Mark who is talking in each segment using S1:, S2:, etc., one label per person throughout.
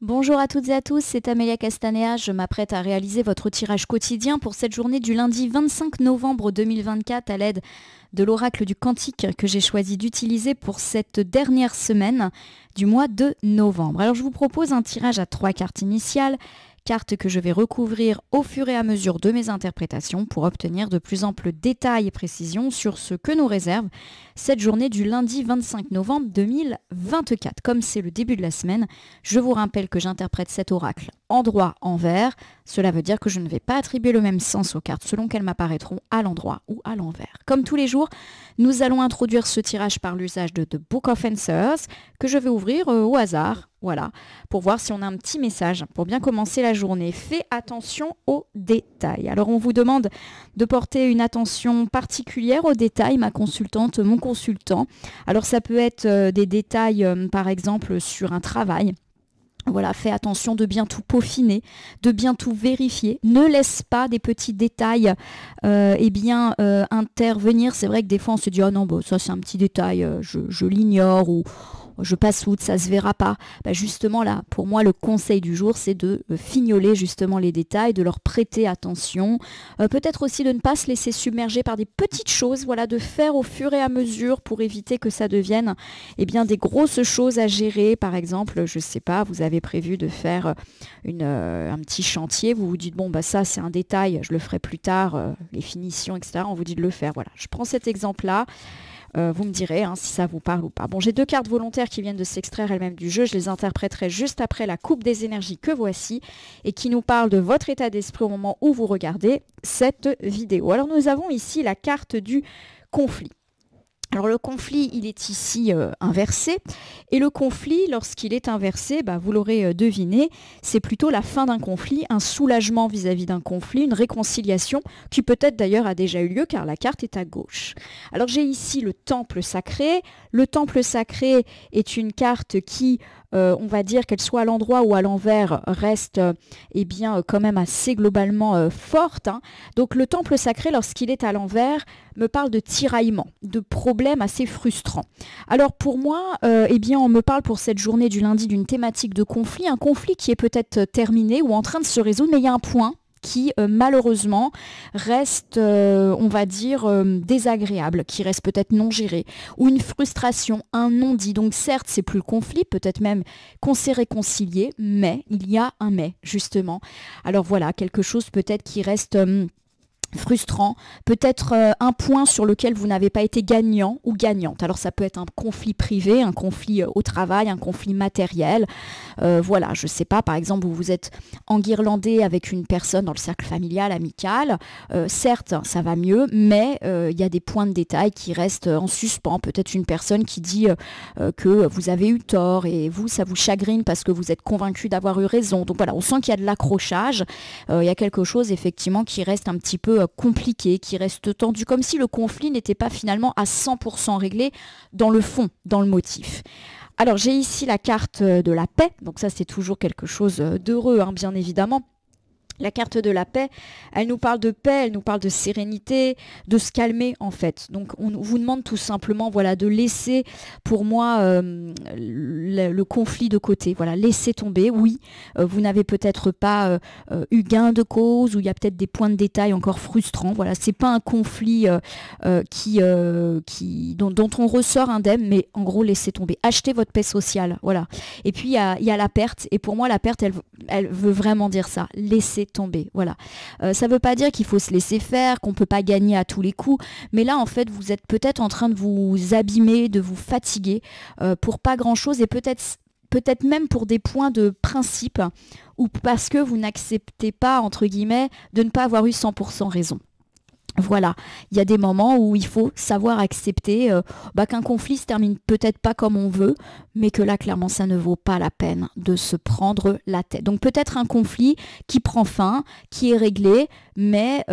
S1: Bonjour à toutes et à tous, c'est Amélia Castanea. Je m'apprête à réaliser votre tirage quotidien pour cette journée du lundi 25 novembre 2024 à l'aide de l'oracle du Cantique que j'ai choisi d'utiliser pour cette dernière semaine du mois de novembre. Alors je vous propose un tirage à 3 cartes initiales, cartes que je vais recouvrir au fur et à mesure de mes interprétations pour obtenir de plus amples détails et précisions sur ce que nous réserve cette journée du lundi 25 novembre 2024. Comme c'est le début de la semaine, je vous rappelle que j'interprète cet oracle endroit envers. Cela veut dire que je ne vais pas attribuer le même sens aux cartes selon qu'elles m'apparaîtront à l'endroit ou à l'envers. Comme tous les jours, nous allons introduire ce tirage par l'usage de The Book of Answers que je vais ouvrir au hasard. Voilà, pour voir si on a un petit message pour bien commencer la journée. Fais attention aux détails. Alors on vous demande de porter une attention particulière aux détails, ma consultante, mon consultant. Alors ça peut être des détails par exemple sur un travail. Voilà, fais attention de bien tout peaufiner, de bien tout vérifier. Ne laisse pas des petits détails intervenir. C'est vrai que des fois on se dit « Oh non, bon, ça c'est un petit détail, je l'ignore » ou je passe outre, ça se verra pas. Bah justement là, pour moi, le conseil du jour, c'est de fignoler justement les détails, de leur prêter attention. Peut-être aussi de ne pas se laisser submerger par des petites choses, voilà, de faire au fur et à mesure pour éviter que ça devienne des grosses choses à gérer. Par exemple, je sais pas, vous avez prévu de faire un petit chantier, vous vous dites, bon, bah ça c'est un détail, je le ferai plus tard, les finitions, etc. On vous dit de le faire. Voilà, je prends cet exemple-là. Vous me direz si ça vous parle ou pas. Bon, j'ai 2 cartes volontaires qui viennent de s'extraire elles-mêmes du jeu. Je les interpréterai juste après la coupe des énergies que voici et qui nous parle de votre état d'esprit au moment où vous regardez cette vidéo. Alors, nous avons ici la carte du conflit. Alors le conflit, il est ici inversé, et le conflit, lorsqu'il est inversé, vous l'aurez deviné, c'est plutôt la fin d'un conflit, un soulagement vis-à-vis d'un conflit, une réconciliation, qui peut-être d'ailleurs a déjà eu lieu, car la carte est à gauche. Alors j'ai ici le temple sacré. Le temple sacré est une carte qui, on va dire qu'elle soit à l'endroit ou à l'envers, reste quand même assez globalement forte. Donc le temple sacré, lorsqu'il est à l'envers, me parle de tiraillement, de problèmes assez frustrants. Alors pour moi, on me parle pour cette journée du lundi d'une thématique de conflit, un conflit qui est peut-être terminé ou en train de se résoudre, mais il y a un point qui malheureusement reste, désagréable, qui reste peut-être non géré, ou une frustration, un non-dit. Donc certes, c'est plus le conflit, peut-être même qu'on s'est réconcilié, mais il y a un mais, justement. Alors voilà, quelque chose peut-être qui reste frustrant, peut-être un point sur lequel vous n'avez pas été gagnant ou gagnante. Alors ça peut être un conflit privé, un conflit au travail, un conflit matériel. Voilà, je sais pas, par exemple, vous êtes enguirlandé avec une personne dans le cercle familial, amical. Certes, ça va mieux, mais il y a des points de détail qui restent en suspens. Peut-être une personne qui dit que vous avez eu tort et vous, ça vous chagrine parce que vous êtes convaincu d'avoir eu raison. Donc voilà, on sent qu'il y a de l'accrochage. Il y a quelque chose, effectivement, qui reste un petit peu compliqué, qui reste tendu, comme si le conflit n'était pas finalement à 100% réglé dans le fond, dans le motif. Alors j'ai ici la carte de la paix, donc ça c'est toujours quelque chose d'heureux, bien évidemment. La carte de la paix, elle nous parle de paix, elle nous parle de sérénité, de se calmer en fait. Donc on vous demande tout simplement de laisser pour moi le conflit de côté. Voilà, laisser tomber. Oui, vous n'avez peut-être pas eu gain de cause ou il y a peut-être des points de détail encore frustrants. Voilà, c'est pas un conflit dont on ressort indemne, mais en gros laissez tomber. Achetez votre paix sociale. Voilà. Et puis il y a la perte. Et pour moi la perte, elle veut vraiment dire ça. Laissez tomber, voilà. Ça ne veut pas dire qu'il faut se laisser faire, qu'on ne peut pas gagner à tous les coups, mais là en fait vous êtes peut-être en train de vous abîmer, de vous fatiguer pour pas grand-chose et peut-être même pour des points de principe ou parce que vous n'acceptez pas, entre guillemets, de ne pas avoir eu 100% raison. Voilà, il y a des moments où il faut savoir accepter qu'un conflit se termine peut-être pas comme on veut, mais que là, clairement, ça ne vaut pas la peine de se prendre la tête. Donc peut-être un conflit qui prend fin, qui est réglé, mais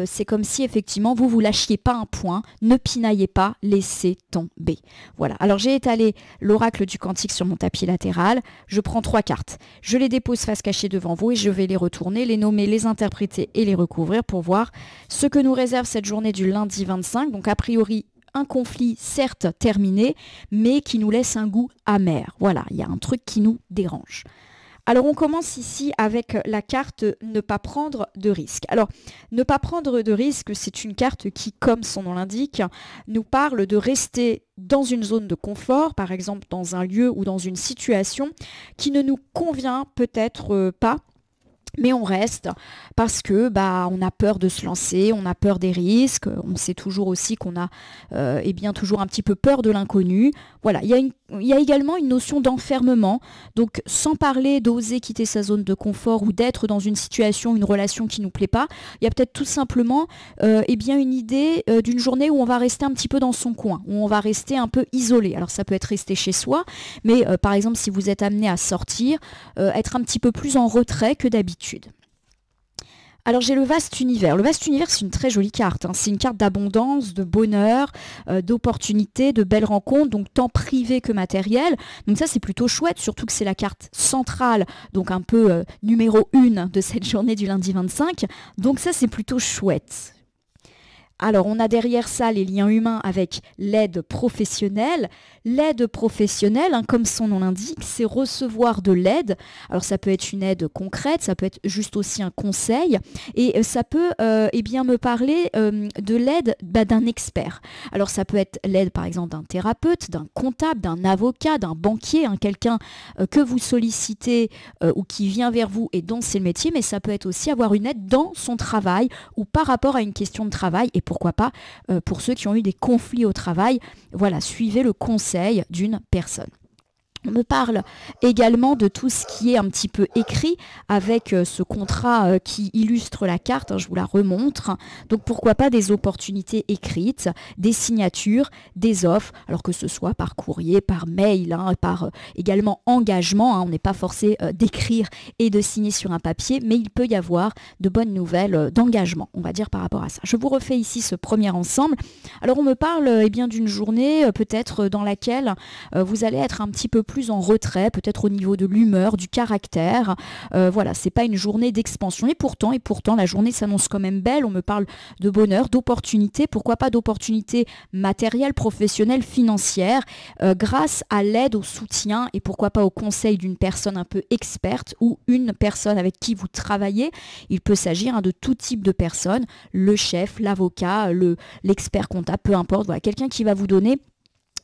S1: c'est comme si effectivement, vous lâchiez pas un point, ne pinaillez pas, laissez tomber. Voilà, alors j'ai étalé l'oracle du Cantique sur mon tapis latéral, je prends 3 cartes, je les dépose face cachée devant vous et je vais les retourner, les nommer, les interpréter et les recouvrir pour voir ce que nous réserve cette journée du lundi 25. Donc a priori, un conflit certes terminé, mais qui nous laisse un goût amer. Voilà, il y a un truc qui nous dérange. Alors on commence ici avec la carte ne pas prendre de risque. Alors ne pas prendre de risque, c'est une carte qui, comme son nom l'indique, nous parle de rester dans une zone de confort, par exemple dans un lieu ou dans une situation qui ne nous convient peut-être pas. Mais on reste parce que on a peur de se lancer, on a peur des risques, on sait toujours aussi qu'on a toujours un petit peu peur de l'inconnu. Voilà, il y a également une notion d'enfermement, donc sans parler d'oser quitter sa zone de confort ou d'être dans une situation, une relation qui ne nous plaît pas, il y a peut-être tout simplement une idée d'une journée où on va rester un petit peu dans son coin, où on va rester un peu isolé. Alors ça peut être rester chez soi, mais par exemple si vous êtes amené à sortir, être un petit peu plus en retrait que d'habitude. Alors j'ai le vaste univers. Le vaste univers, c'est une très jolie carte. C'est une carte d'abondance, de bonheur, d'opportunités, de belles rencontres, donc tant privé que matériel. Donc ça, c'est plutôt chouette, surtout que c'est la carte centrale, donc un peu numéro 1 de cette journée du lundi 25. Donc ça, c'est plutôt chouette. Alors, on a derrière ça les liens humains avec l'aide professionnelle. L'aide professionnelle, comme son nom l'indique, c'est recevoir de l'aide. Alors, ça peut être une aide concrète, ça peut être juste aussi un conseil. Et ça peut me parler de l'aide d'un expert. Alors, ça peut être l'aide, par exemple, d'un thérapeute, d'un comptable, d'un avocat, d'un banquier, quelqu'un que vous sollicitez ou qui vient vers vous et dont c'est le métier. Mais ça peut être aussi avoir une aide dans son travail ou par rapport à une question de travail. Et pourquoi pas, pour ceux qui ont eu des conflits au travail, voilà, suivez le conseil d'une personne. On me parle également de tout ce qui est un petit peu écrit avec ce contrat qui illustre la carte, je vous la remontre. Donc pourquoi pas des opportunités écrites, des signatures, des offres, alors que ce soit par courrier, par mail, par également engagement. On n'est pas forcé d'écrire et de signer sur un papier, mais il peut y avoir de bonnes nouvelles d'engagement, on va dire par rapport à ça. Je vous refais ici ce premier ensemble. Alors on me parle d'une journée peut-être dans laquelle vous allez être un petit peu plus en retrait, peut-être au niveau de l'humeur, du caractère. Voilà, c'est pas une journée d'expansion. Et pourtant, la journée s'annonce quand même belle. On me parle de bonheur, d'opportunités. Pourquoi pas d'opportunités matérielles, professionnelles, financières, grâce à l'aide, au soutien et pourquoi pas au conseil d'une personne un peu experte ou une personne avec qui vous travaillez. Il peut s'agir de tout type de personnes, le chef, l'avocat, l'expert comptable, peu importe. Voilà, quelqu'un qui va vous donner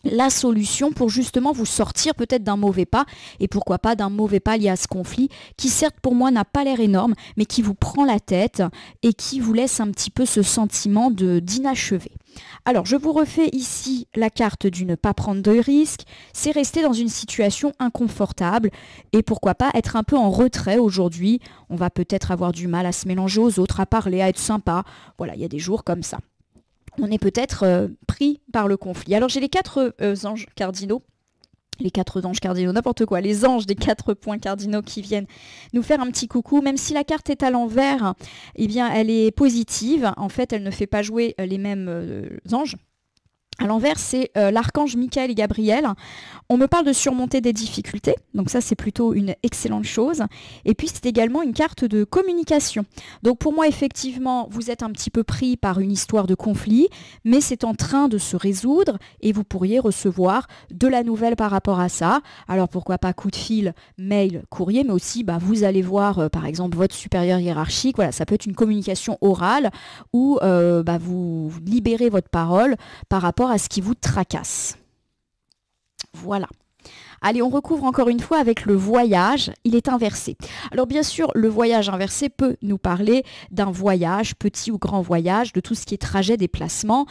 S1: la solution pour justement vous sortir peut-être d'un mauvais pas et pourquoi pas d'un mauvais pas lié à ce conflit qui certes pour moi n'a pas l'air énorme mais qui vous prend la tête et qui vous laisse un petit peu ce sentiment d'inachevé. Alors je vous refais ici la carte du ne pas prendre de risque, c'est rester dans une situation inconfortable et pourquoi pas être un peu en retrait aujourd'hui. On va peut-être avoir du mal à se mélanger aux autres, à parler, à être sympa. Voilà, il y a des jours comme ça. On est peut-être pris par le conflit. Alors j'ai les 4 anges cardinaux, n'importe quoi, les anges des 4 points cardinaux qui viennent nous faire un petit coucou. Même si la carte est à l'envers, elle est positive. En fait, elle ne fait pas jouer les mêmes anges. À l'envers, c'est l'archange Michael et Gabriel. On me parle de surmonter des difficultés, donc ça c'est plutôt une excellente chose. Et puis c'est également une carte de communication. Donc pour moi effectivement, vous êtes un petit peu pris par une histoire de conflit, mais c'est en train de se résoudre et vous pourriez recevoir de la nouvelle par rapport à ça. Alors pourquoi pas coup de fil, mail, courrier, mais aussi vous allez voir par exemple votre supérieur hiérarchique. Voilà, ça peut être une communication orale où vous libérez votre parole par rapport à ce qui vous tracasse. Voilà. Allez, on recouvre encore une fois avec le voyage. Il est inversé. Alors bien sûr, le voyage inversé peut nous parler d'un voyage, petit ou grand voyage, de tout ce qui est trajet, déplacement,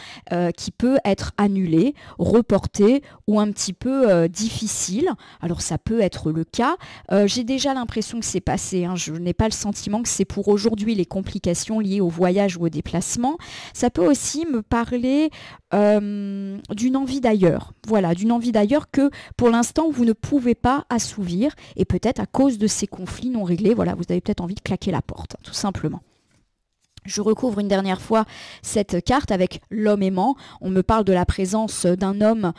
S1: qui peut être annulé, reporté ou un petit peu difficile. Alors ça peut être le cas. J'ai déjà l'impression que c'est passé. Je n'ai pas le sentiment que c'est pour aujourd'hui les complications liées au voyage ou au déplacement. Ça peut aussi me parler d'une envie d'ailleurs. Voilà, d'une envie d'ailleurs que pour l'instant vous ne pouvez pas assouvir et peut-être à cause de ces conflits non réglés, voilà, vous avez peut-être envie de claquer la porte, tout simplement. Je recouvre une dernière fois cette carte avec l'homme aimant. On me parle de la présence d'un homme,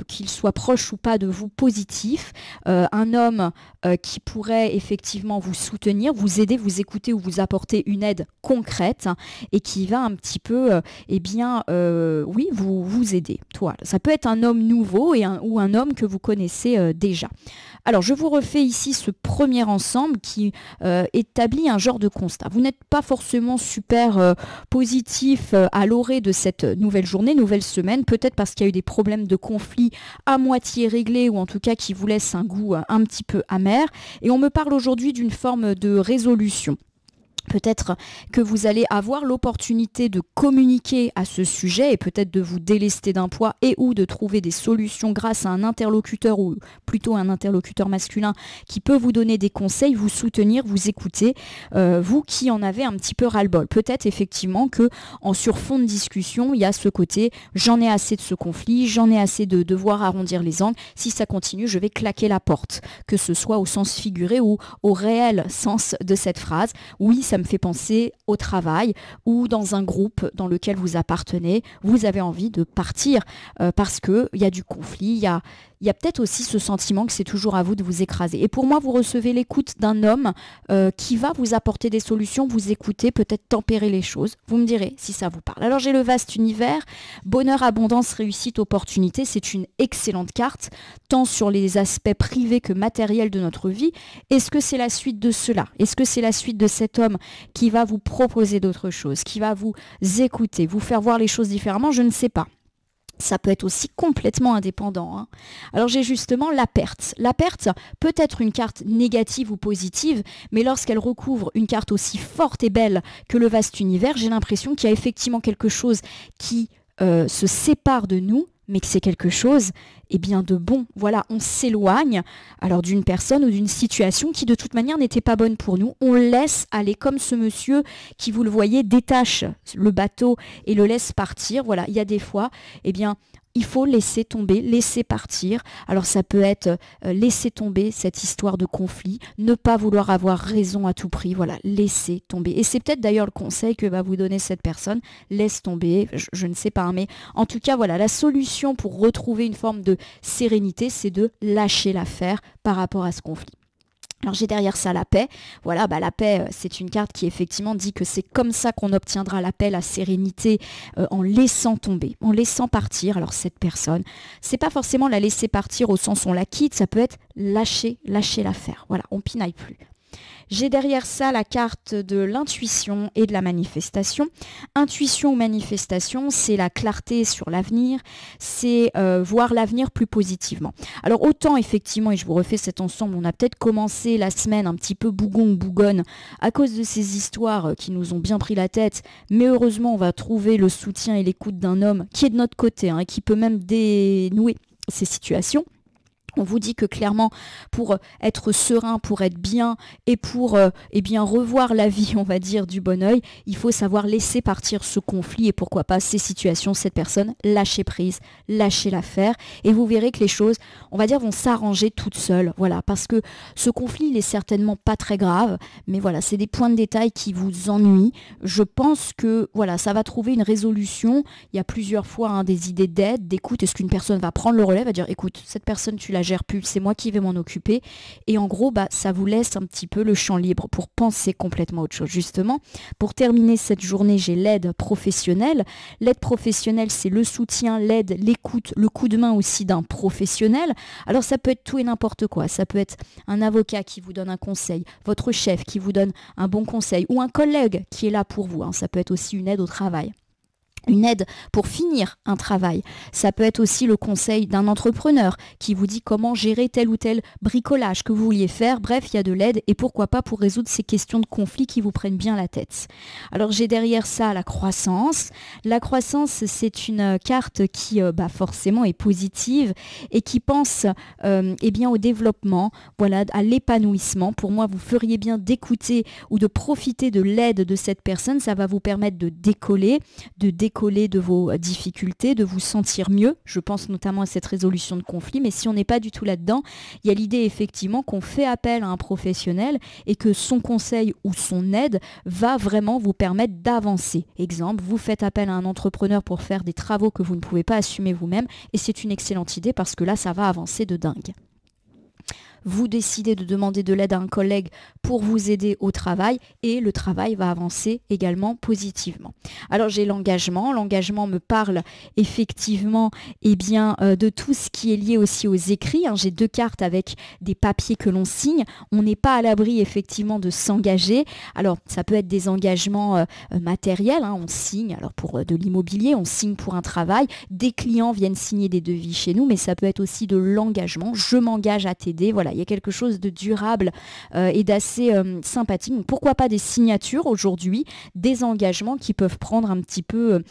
S1: qu'il soit proche ou pas de vous, positif. Un homme qui pourrait effectivement vous soutenir, vous aider, vous écouter ou vous apporter une aide concrète, hein, et qui va un petit peu, oui, vous aider. Voilà. Ça peut être un homme nouveau ou un homme que vous connaissez déjà. Alors, je vous refais ici ce premier ensemble qui établit un genre de constat. Vous n'êtes pas forcément super positif à l'orée de cette nouvelle journée, nouvelle semaine, peut-être parce qu'il y a eu des problèmes de conflit à moitié réglés ou en tout cas qui vous laissent un goût un petit peu amer. Et on me parle aujourd'hui d'une forme de résolution. Peut-être que vous allez avoir l'opportunité de communiquer à ce sujet et peut-être de vous délester d'un poids et ou de trouver des solutions grâce à un interlocuteur ou plutôt un interlocuteur masculin qui peut vous donner des conseils, vous soutenir, vous écouter, vous qui en avez un petit peu ras-le-bol. Peut-être effectivement que en surfond de discussion, il y a ce côté j'en ai assez de ce conflit, j'en ai assez de devoir arrondir les angles, si ça continue, je vais claquer la porte, que ce soit au sens figuré ou au réel sens de cette phrase. Oui, ça me fait penser au travail ou dans un groupe dans lequel vous appartenez, vous avez envie de partir parce qu'il y a du conflit, il y a peut-être aussi ce sentiment que c'est toujours à vous de vous écraser. Et pour moi, vous recevez l'écoute d'un homme qui va vous apporter des solutions, vous écouter, peut-être tempérer les choses. Vous me direz si ça vous parle. Alors j'ai le vaste univers, bonheur, abondance, réussite, opportunité. C'est une excellente carte, tant sur les aspects privés que matériels de notre vie. Est-ce que c'est la suite de cela? Est-ce que c'est la suite de cet homme qui va vous proposer d'autres choses, qui va vous écouter, vous faire voir les choses différemment? Je ne sais pas. Ça peut être aussi complètement indépendant, hein. Alors j'ai justement la perte. La perte peut être une carte négative ou positive, mais lorsqu'elle recouvre une carte aussi forte et belle que le vaste univers, j'ai l'impression qu'il y a effectivement quelque chose qui se sépare de nous, mais que c'est quelque chose bien de bon. Voilà, on s'éloigne alors d'une personne ou d'une situation qui de toute manière n'était pas bonne pour nous. On laisse aller comme ce monsieur qui, vous le voyez, détache le bateau et le laisse partir. Voilà, il y a des fois, il faut laisser tomber, laisser partir. Alors ça peut être laisser tomber cette histoire de conflit, ne pas vouloir avoir raison à tout prix, voilà, laisser tomber. Et c'est peut-être d'ailleurs le conseil que va vous donner cette personne, laisse tomber, je ne sais pas, hein, mais en tout cas voilà, la solution pour retrouver une forme de sérénité, c'est de lâcher l'affaire par rapport à ce conflit. Alors j'ai derrière ça la paix. Voilà, la paix, c'est une carte qui effectivement dit que c'est comme ça qu'on obtiendra la paix, la sérénité, en laissant tomber, en laissant partir. Alors cette personne, c'est pas forcément la laisser partir au sens où on la quitte, ça peut être lâcher l'affaire. Voilà, on pinaille plus. J'ai derrière ça la carte de l'intuition et de la manifestation. Intuition ou manifestation, c'est la clarté sur l'avenir, c'est voir l'avenir plus positivement. Alors autant effectivement, et je vous refais cet ensemble, on a peut-être commencé la semaine un petit peu bougon ou bougonne à cause de ces histoires qui nous ont bien pris la tête, mais heureusement on va trouver le soutien et l'écoute d'un homme qui est de notre côté, hein, et qui peut même dénouer ces situations. On vous dit que clairement, pour être serein, pour être bien et pour revoir la vie, on va dire, du bon oeil, il faut savoir laisser partir ce conflit et pourquoi pas ces situations, cette personne, lâcher prise, lâcher l'affaire. Et vous verrez que les choses, on va dire, vont s'arranger toutes seules. Voilà, parce que ce conflit, il est certainement pas très grave, mais voilà, c'est des points de détail qui vous ennuient. Je pense que voilà, ça va trouver une résolution. Il y a plusieurs fois, hein, des idées d'aide, d'écoute. Est-ce qu'une personne va prendre le relais, va dire, écoute, cette personne, tu la gère plus, c'est moi qui vais m'en occuper. Et en gros, ça vous laisse un petit peu le champ libre pour penser complètement autre chose. Justement, pour terminer cette journée, j'ai l'aide professionnelle. L'aide professionnelle, c'est le soutien, l'aide, l'écoute, le coup de main aussi d'un professionnel. Alors ça peut être tout et n'importe quoi. Ça peut être un avocat qui vous donne un conseil, votre chef qui vous donne un bon conseil, ou un collègue qui est là pour vous, hein. Ça peut être aussi une aide au travail. Une aide pour finir un travail. Ça peut être aussi le conseil d'un entrepreneur qui vous dit comment gérer tel ou tel bricolage que vous vouliez faire. Bref, il y a de l'aide et pourquoi pas pour résoudre ces questions de conflit qui vous prennent bien la tête. Alors j'ai derrière ça la croissance. La croissance, c'est une carte qui forcément est positive et qui pense au développement, voilà, à l'épanouissement. Pour moi, vous feriez bien d'écouter ou de profiter de l'aide de cette personne. Ça va vous permettre de décoller, de décoller décoller de vos difficultés, de vous sentir mieux. Je pense notamment à cette résolution de conflit, mais si on n'est pas du tout là-dedans, il y a l'idée effectivement qu'on fait appel à un professionnel et que son conseil ou son aide va vraiment vous permettre d'avancer. Exemple, vous faites appel à un entrepreneur pour faire des travaux que vous ne pouvez pas assumer vous-même et c'est une excellente idée parce que là, ça va avancer de dingue. Vous décidez de demander de l'aide à un collègue pour vous aider au travail et le travail va avancer également positivement. Alors j'ai l'engagement. L'engagement me parle effectivement de tout ce qui est lié aussi aux écrits. J'ai 2 cartes avec des papiers que l'on signe. On n'est pas à l'abri effectivement de s'engager. Alors ça peut être des engagements matériels. On signe alors pour de l'immobilier, on signe pour un travail. Des clients viennent signer des devis chez nous, mais ça peut être aussi de l'engagement. Je m'engage à t'aider. Voilà. Il y a quelque chose de durable et d'assez sympathique. Donc, pourquoi pas des signatures aujourd'hui, des engagements qui peuvent prendre un petit peu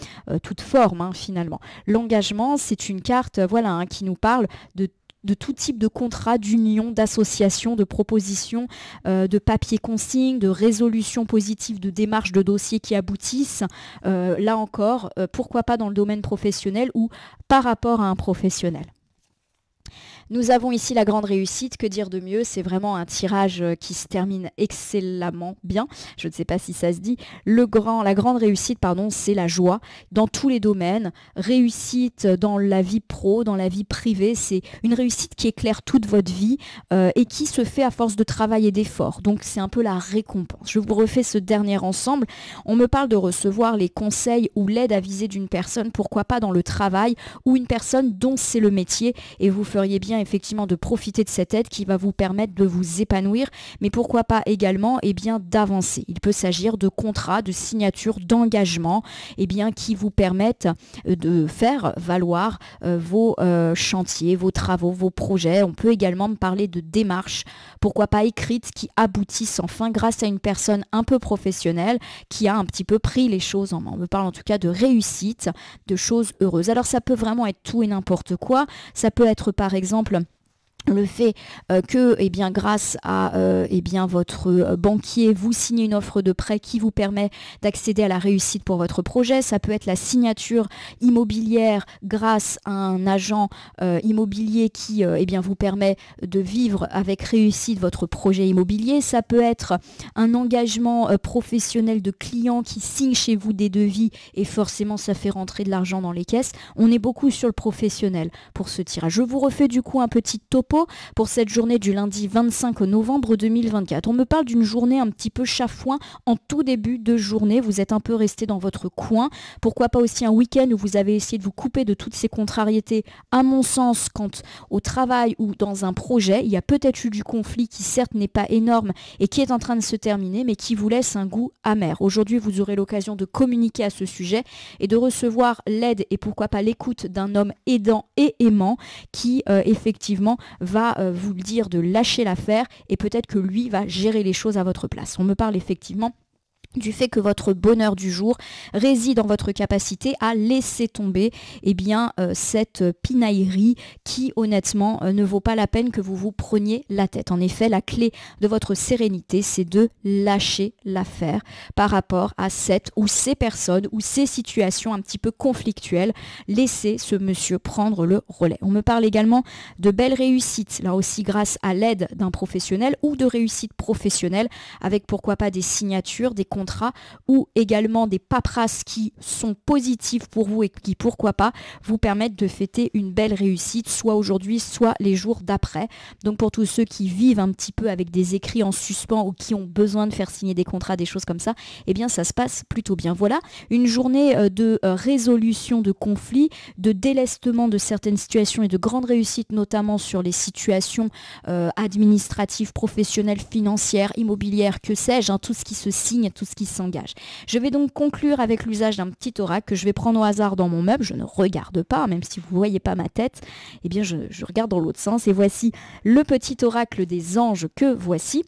S1: toute forme finalement. L'engagement, c'est une carte qui nous parle de tout type de contrat, d'union, d'association, de proposition, de papier consigne, de résolution positive, de démarches, de dossiers qui aboutissent. Là encore, pourquoi pas dans le domaine professionnel ou par rapport à un professionnel. Nous avons ici la grande réussite, que dire de mieux? C'est vraiment un tirage qui se termine excellemment bien. Je ne sais pas si ça se dit. La grande réussite, c'est la joie dans tous les domaines. Réussite dans la vie pro, dans la vie privée. C'est une réussite qui éclaire toute votre vie et qui se fait à force de travail et d'effort. Donc c'est un peu la récompense. Je vous refais ce dernier ensemble. On me parle de recevoir les conseils ou l'aide avisée d'une personne, pourquoi pas dans le travail, ou une personne dont c'est le métier et vous feriez bien effectivement de profiter de cette aide qui va vous permettre de vous épanouir, mais pourquoi pas également d'avancer. Il peut s'agir de contrats, de signatures, d'engagements qui vous permettent de faire valoir vos chantiers, vos travaux, vos projets. On peut également me parler de démarches, pourquoi pas écrites, qui aboutissent enfin grâce à une personne un peu professionnelle qui a un petit peu pris les choses en main. On me parle en tout cas de réussite, de choses heureuses. Alors ça peut vraiment être tout et n'importe quoi. Ça peut être par exemple le fait que grâce à votre banquier, vous signez une offre de prêt qui vous permet d'accéder à la réussite pour votre projet. Ça peut être la signature immobilière grâce à un agent immobilier qui vous permet de vivre avec réussite votre projet immobilier. Ça peut être un engagement professionnel de clients qui signe chez vous des devis et forcément ça fait rentrer de l'argent dans les caisses. On est beaucoup sur le professionnel pour ce tirage. Je vous refais du coup un petit topo pour cette journée du lundi 25 novembre 2024. On me parle d'une journée un petit peu chafouin en tout début de journée. Vous êtes un peu resté dans votre coin. Pourquoi pas aussi un week-end où vous avez essayé de vous couper de toutes ces contrariétés. À mon sens, quant au travail ou dans un projet, il y a peut-être eu du conflit qui certes n'est pas énorme et qui est en train de se terminer, mais qui vous laisse un goût amer. Aujourd'hui, vous aurez l'occasion de communiquer à ce sujet et de recevoir l'aide et pourquoi pas l'écoute d'un homme aidant et aimant qui effectivement va vous dire de lâcher l'affaire et peut-être que lui va gérer les choses à votre place. On me parle effectivement du fait que votre bonheur du jour réside dans votre capacité à laisser tomber cette pinaillerie qui honnêtement ne vaut pas la peine que vous vous preniez la tête. En effet, la clé de votre sérénité, c'est de lâcher l'affaire par rapport à cette ou ces personnes ou ces situations un petit peu conflictuelles. Laissez ce monsieur prendre le relais. On me parle également de belles réussites, là aussi grâce à l'aide d'un professionnel ou de réussite professionnelle avec pourquoi pas des signatures, des contrats ou également des paperasses qui sont positives pour vous et qui, pourquoi pas, vous permettent de fêter une belle réussite, soit aujourd'hui, soit les jours d'après. Donc pour tous ceux qui vivent un petit peu avec des écrits en suspens ou qui ont besoin de faire signer des contrats, des choses comme ça, ça se passe plutôt bien. Voilà, une journée de résolution de conflits, de délestement de certaines situations et de grande réussite, notamment sur les situations administratives, professionnelles, financières, immobilières, que sais-je, tout ce qui se signe, tout ce qui s'engage. Je vais donc conclure avec l'usage d'un petit oracle que je vais prendre au hasard dans mon meuble. Je ne regarde pas, même si vous ne voyez pas ma tête, je regarde dans l'autre sens et voici le petit oracle des anges que voici.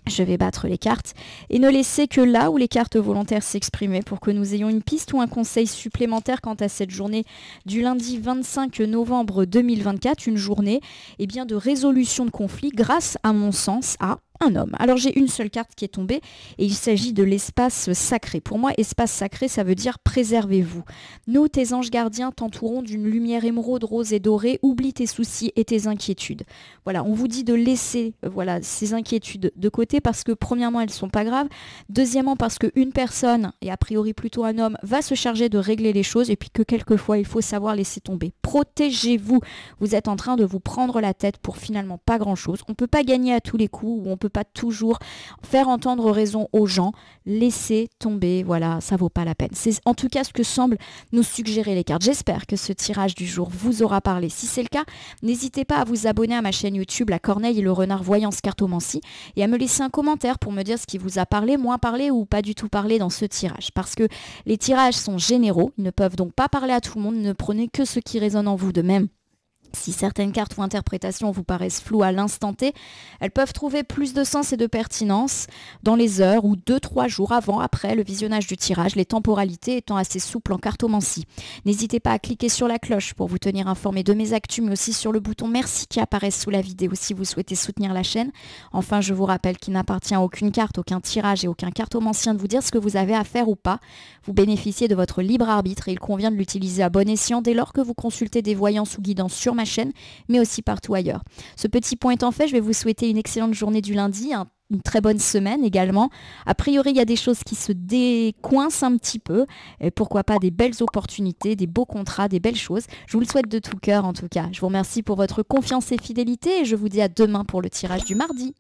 S1: Je vais battre les cartes et ne laisser que là où les cartes volontaires s'exprimer pour que nous ayons une piste ou un conseil supplémentaire quant à cette journée du lundi 25 novembre 2024, une journée de résolution de conflit grâce à mon sens à un homme. Alors j'ai une seule carte qui est tombée et il s'agit de l'espace sacré. Pour moi, espace sacré, ça veut dire préservez-vous. Nous, tes anges gardiens, t'entourons d'une lumière émeraude, rose et dorée. Oublie tes soucis et tes inquiétudes. Voilà, on vous dit de laisser voilà, ces inquiétudes de côté parce que premièrement, elles ne sont pas graves. Deuxièmement, parce qu'une personne, et a priori plutôt un homme, va se charger de régler les choses et puis que quelquefois, il faut savoir laisser tomber. Protégez-vous. Vous êtes en train de vous prendre la tête pour finalement pas grand-chose. On ne peut pas gagner à tous les coups ou on peut pas toujours faire entendre raison aux gens. Laissez tomber, voilà, ça vaut pas la peine. C'est en tout cas ce que semblent nous suggérer les cartes. J'espère que ce tirage du jour vous aura parlé. Si c'est le cas, n'hésitez pas à vous abonner à ma chaîne YouTube, La Corneille et le Renard Voyance Cartomancie, et à me laisser un commentaire pour me dire ce qui vous a parlé, moins parlé ou pas du tout parlé dans ce tirage. Parce que les tirages sont généraux, ils ne peuvent donc pas parler à tout le monde, ne prenez que ce qui résonne en vous. De même, si certaines cartes ou interprétations vous paraissent floues à l'instant T, elles peuvent trouver plus de sens et de pertinence dans les heures ou 2-3 jours avant, après le visionnage du tirage, les temporalités étant assez souples en cartomancie. N'hésitez pas à cliquer sur la cloche pour vous tenir informé de mes actus, mais aussi sur le bouton merci qui apparaît sous la vidéo si vous souhaitez soutenir la chaîne. Enfin, je vous rappelle qu'il n'appartient à aucune carte, aucun tirage et aucun cartomancien de vous dire ce que vous avez à faire ou pas. Vous bénéficiez de votre libre arbitre et il convient de l'utiliser à bon escient dès lors que vous consultez des voyances ou guidances sur ma chaîne, mais aussi partout ailleurs. Ce petit point étant fait, je vais vous souhaiter une excellente journée du lundi, une très bonne semaine également. A priori, il y a des choses qui se décoincent un petit peu. Et pourquoi pas des belles opportunités, des beaux contrats, des belles choses. Je vous le souhaite de tout cœur en tout cas. Je vous remercie pour votre confiance et fidélité et je vous dis à demain pour le tirage du mardi.